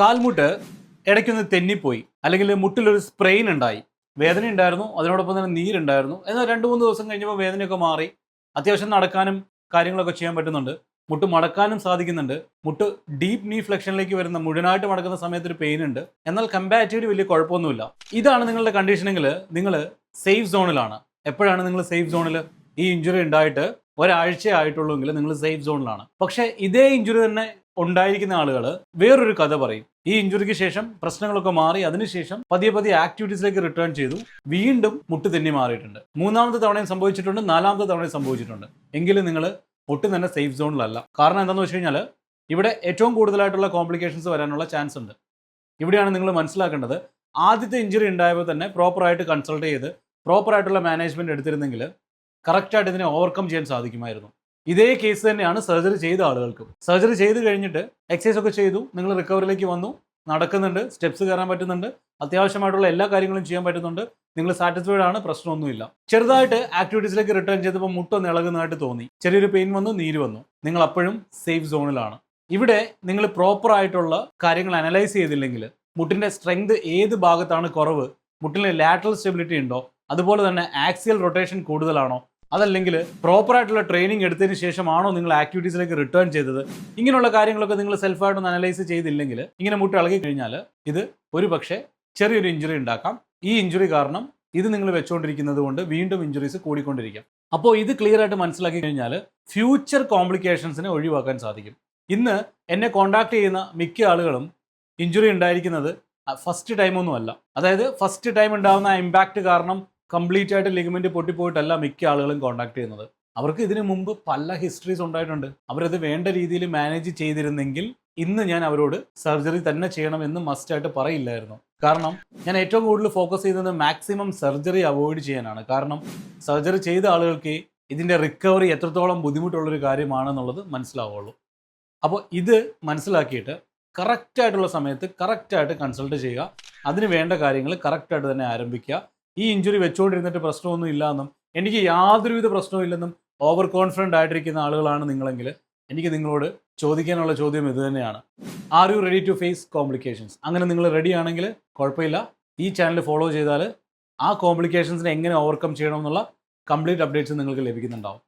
കാൽമുട്ട് ഇടയ്ക്കൊന്ന് തെന്നിപ്പോയി, അല്ലെങ്കിൽ മുട്ടിലൊരു സ്പ്രെയിൻ ഉണ്ടായി, വേദന ഉണ്ടായിരുന്നു, അതിനോടൊപ്പം തന്നെ നീരുണ്ടായിരുന്നു. എന്നാൽ 2-3 ദിവസം കഴിഞ്ഞപ്പോൾ വേദനയൊക്കെ മാറി, അത്യാവശ്യം നടക്കാനും കാര്യങ്ങളൊക്കെ ചെയ്യാൻ പറ്റുന്നുണ്ട്, മുട്ട് മടക്കാനും സാധിക്കുന്നുണ്ട്. മുട്ട് ഡീപ്പ് നീ ഫ്ലെക്ഷനിലേക്ക് വരുന്ന മുഴുവനായിട്ട് മടക്കുന്ന സമയത്ത് ഒരു പെയിൻ ഉണ്ട്, എന്നാൽ കമ്പാരിറ്റീവ്ലി വലിയ കുഴപ്പമൊന്നുമില്ല. ഇതാണ് നിങ്ങളുടെ കണ്ടീഷനെങ്കിൽ നിങ്ങൾ സേഫ് സോണിലാണ്. എപ്പോഴാണ് നിങ്ങൾ സേഫ് സോണിൽ? ഈ ഇഞ്ചുറി ഉണ്ടായിട്ട് ഒരാഴ്ച ആയിട്ടുള്ളൂവെങ്കിൽ നിങ്ങൾ സേഫ് സോണിലാണ്. പക്ഷേ ഇതേ ഇഞ്ചുറി തന്നെ ഉണ്ടായിരിക്കുന്ന ആളുകൾ വേറൊരു കഥ പറയും. ഈ ഇഞ്ചുറിക്ക് ശേഷം പ്രശ്നങ്ങളൊക്കെ മാറി, അതിനുശേഷം പതിയെ പതിയെ ആക്ടിവിറ്റീസിലേക്ക് റിട്ടേൺ ചെയ്തു, വീണ്ടും മുട്ട് തെന്നി മാറിയിട്ടുണ്ട്. 3ാമത്തെ തവണയും സംഭവിച്ചിട്ടുണ്ട്, 4ാമത്തെ തവണയും സംഭവിച്ചിട്ടുണ്ട്. എങ്കിലും നിങ്ങൾ ഒട്ടും തന്നെ സേഫ് സോണിലല്ല. കാരണം എന്താണെന്ന് വെച്ച് കഴിഞ്ഞാൽ ഇവിടെ ഏറ്റവും കൂടുതലായിട്ടുള്ള കോംപ്ലിക്കേഷൻസ് വരാനുള്ള ചാൻസ് ഉണ്ട്. ഇവിടെയാണ് നിങ്ങൾ മനസ്സിലാക്കേണ്ടത്. ആദ്യത്തെ ഇഞ്ചുറി ഉണ്ടായപ്പോൾ തന്നെ പ്രോപ്പറായിട്ട് കൺസൾട്ട് ചെയ്ത് പ്രോപ്പറായിട്ടുള്ള മാനേജ്മെൻറ്റ് എടുത്തിരുന്നെങ്കിൽ കറക്റ്റായിട്ട് ഇതിനെ ഓവർകം ചെയ്യാൻ സാധിക്കുമായിരുന്നു. ഇതേ കേസ് തന്നെയാണ് സർജറി ചെയ്ത ആളുകൾക്കും. സർജറി ചെയ്ത് കഴിഞ്ഞിട്ട് എക്സസൈസ് ഒക്കെ ചെയ്തു, നിങ്ങൾ റിക്കവറിലേക്ക് വന്നു, നടക്കുന്നുണ്ട്, സ്റ്റെപ്സ് കയറാൻ പറ്റുന്നുണ്ട്, അത്യാവശ്യമായിട്ടുള്ള എല്ലാ കാര്യങ്ങളും ചെയ്യാൻ പറ്റുന്നുണ്ട്, നിങ്ങൾ സാറ്റിസ്ഫൈഡ് ആണ്, പ്രശ്നമൊന്നുമില്ല. ചെറുതായിട്ട് ആക്ടിവിറ്റീസിലേക്ക് റിട്ടേൺ ചെയ്തപ്പോൾ മുട്ടൊന്ന് ഇളകുന്നതായിട്ട് തോന്നി, ചെറിയൊരു പെയിൻ വന്നു, നീര് വന്നു, നിങ്ങൾ അപ്പോഴും സേഫ് സോണിലാണ്. ഇവിടെ നിങ്ങൾ പ്രോപ്പർ ആയിട്ടുള്ള കാര്യങ്ങൾ അനലൈസ് ചെയ്തില്ലെങ്കിൽ, മുട്ടിൻ്റെ സ്ട്രെങ്ത് ഏത് ഭാഗത്താണ് കുറവ്, മുട്ടിന് ലാറ്ററൽ സ്റ്റെബിലിറ്റി ഉണ്ടോ, അതുപോലെ തന്നെ ആക്സിയൽ റൊട്ടേഷൻ കൂടുതലാണോ, അതല്ലെങ്കിൽ പ്രോപ്പറായിട്ടുള്ള ട്രെയിനിങ് എടുത്തതിന് ശേഷമാണോ നിങ്ങൾ ആക്ടിവിറ്റീസിലേക്ക് റിട്ടേൺ ചെയ്തത്, ഇങ്ങനെയുള്ള കാര്യങ്ങളൊക്കെ നിങ്ങൾ സെൽഫായിട്ടൊന്ന് അനലൈസ് ചെയ്തില്ലെങ്കിൽ ഇങ്ങനെ മുട്ട് ഇളകി കഴിഞ്ഞാൽ ഇത് ഒരു പക്ഷേ ചെറിയൊരു ഇഞ്ചുറി ഉണ്ടാക്കാം. ഈ ഇഞ്ചുറി കാരണം ഇത് നിങ്ങൾ വെച്ചുകൊണ്ടിരിക്കുന്നത് കൊണ്ട് വീണ്ടും ഇഞ്ചുറീസ് കൂടിക്കൊണ്ടിരിക്കാം. അപ്പോൾ ഇത് ക്ലിയർ ആയിട്ട് മനസ്സിലാക്കി കഴിഞ്ഞാൽ ഫ്യൂച്ചർ കോംപ്ലിക്കേഷൻസിനെ ഒഴിവാക്കാൻ സാധിക്കും. ഇന്ന് എന്നെ കോൺടാക്ട് ചെയ്യുന്ന മിക്ക ആളുകളും ഇഞ്ചുറി ഉണ്ടായിരിക്കുന്നത് ഫസ്റ്റ് ടൈമൊന്നും അല്ല. അതായത് ഫസ്റ്റ് ടൈം ഉണ്ടാകുന്ന ഇമ്പാക്റ്റ് കാരണം കംപ്ലീറ്റ് ആയിട്ട് ലിഗമെന്റ് പൊട്ടിപ്പോയിട്ടല്ല മിക്ക ആളുകളും കോൺടാക്ട് ചെയ്യുന്നത്. അവർക്ക് ഇതിനു മുമ്പ് പല ഹിസ്റ്ററീസ് ഉണ്ടായിട്ടുണ്ട്. അവരത് വേണ്ട രീതിയിൽ മാനേജ് ചെയ്തിരുന്നെങ്കിൽ ഇന്ന് ഞാൻ അവരോട് സർജറി തന്നെ ചെയ്യണമെന്ന് മസ്റ്റായിട്ട് പറയില്ലായിരുന്നു. കാരണം ഞാൻ ഏറ്റവും കൂടുതൽ ഫോക്കസ് ചെയ്യുന്നത് മാക്സിമം സർജറി അവോയ്ഡ് ചെയ്യാനാണ്. കാരണം സർജറി ചെയ്ത ആളുകൾക്ക് ഇതിൻ്റെ റിക്കവറി എത്രത്തോളം ബുദ്ധിമുട്ടുള്ളൊരു കാര്യമാണെന്നുള്ളത് മനസ്സിലാവുള്ളൂ. അപ്പോൾ ഇത് മനസ്സിലാക്കിയിട്ട് കറക്റ്റായിട്ടുള്ള സമയത്ത് കറക്റ്റായിട്ട് കൺസൾട്ട് ചെയ്യുക, അതിന് വേണ്ട കാര്യങ്ങൾ കറക്റ്റായിട്ട് തന്നെ ആരംഭിക്കുക. ഈ ഇഞ്ചുറി വെച്ചുകൊണ്ടിരുന്നിട്ട് പ്രശ്നമൊന്നും ഇല്ലയെന്നും എനിക്ക് യാതൊരുവിധ പ്രശ്നവും ഇല്ലെന്നും ഓവർ കോൺഫിഡൻ്റ് ആയിട്ടിരിക്കുന്ന ആളുകളാണ് നിങ്ങളെങ്കിൽ എനിക്ക് നിങ്ങളോട് ചോദിക്കാനുള്ള ചോദ്യം ഇത് തന്നെയാണ്: are you ready to face complications? അങ്ങനെ നിങ്ങൾ റെഡി ആണെങ്കിൽ കുഴപ്പമില്ല, ഈ ചാനൽ ഫോളോ ചെയ്താൽ ആ കോംപ്ലിക്കേഷൻസിനെ എങ്ങനെ ഓവർകം ചെയ്യണമെന്നുള്ള കംപ്ലീറ്റ് അപ്ഡേറ്റ്സ് നിങ്ങൾക്ക് ലഭിക്കുന്നുണ്ടാവും.